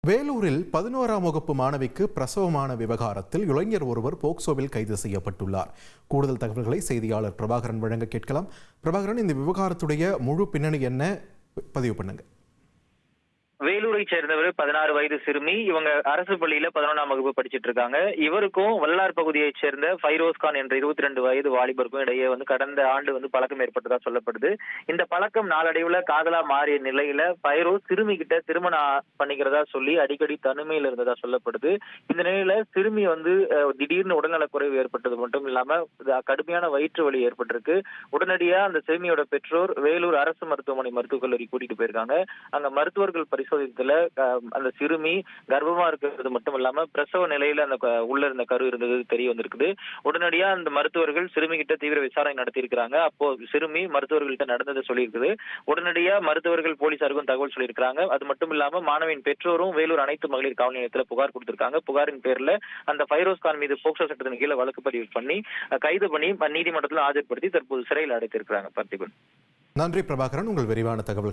வேலூரில் 11ஆம் வகுப்பு மாணவிக்கு பிரசவமான விவகாரத்தில் இளைஞர் ஒருவர் போக்சோவில் கைது செய்யப்பட்டுள்ளார். கூடுதல் தகவல்களை செய்தியாளர் பிரபாகரன் வழங்க கேட்கலாம். பிரபாகரன், இந்த விவகாரத்துடைய முழு பின்னணி என்ன? பதிவு பண்ணுங்க. வேலூரை சேர்ந்தவர் 16 வயது சிறுமி. இவங்க அரசு பள்ளியில 11ஆம் வகுப்பு படிச்சிட்டு இருக்காங்க. இவருக்கும் வல்லார் பகுதியைச் சேர்ந்த ஃபைரோஸ்கான் என்ற 22 வயது வாலிபருக்கும் இடையே கடந்த ஆண்டு பழக்கம் ஏற்பட்டதா சொல்லப்படுது. இந்த பழக்கம் நாளடைவுல காதலா மாறிய நிலையில ஃபைரோஸ் சிறுமி கிட்ட திருமணம் பண்ணிக்கிறதா சொல்லி அடிக்கடி தனிமையில் இருந்ததா சொல்லப்படுது. இந்த நிலையில சிறுமி திடீர்னு உடல்நலக்குறைவு ஏற்பட்டது மட்டும் இல்லாம கடுமையான வயிற்று வலி ஏற்பட்டிருக்கு. உடனடியா அந்த சிறுமியோட பெற்றோர் வேலூர் அரசு மருத்துவமனை மருத்துவக் கல்லூரி கூட்டிட்டு போயிருக்காங்க. அங்க மருத்துவர்கள் பரிசோதித்துல அந்த சிறுமி கர்ப்பமா இருக்கிறது மட்டும் இல்லாம பிரசவ நிலையில அந்த உள்ள இருந்த கரு இருந்தது தெரிய வந்திருக்குது. உடனடியா அந்த மருத்துவர்கள் சிறுமி கிட்ட தீவிர விசாரணை நடத்தி இருக்கிறாங்க. அப்போ சிறுமி மருத்துவர்கள்ட்ட நடந்ததை சொல்லியிருக்குது. உடனடியா மருத்துவர்கள் போலீசாருக்கும் தகவல் சொல்லியிருக்காங்க. அது மட்டும் இல்லாம மாணவியின் பெற்றோரும் வேலூர் அனைத்து மகளிர் காவல் நிலையத்துல புகார் கொடுத்திருக்காங்க. புகாரின் பேர்ல அந்த ஃபைரோஸ்கான் மீது போக்சோ சட்டத்தின் கீழே வழக்கு பதிவு பண்ணி கைது பண்ணி நீதிமன்றத்தில் ஆஜர்படுத்தி தற்போது சிறையில் அடைத்திருக்கிறாங்க. பார்த்திபன். நன்றி பிரபாகரன், உங்கள் விரிவான தகவல்.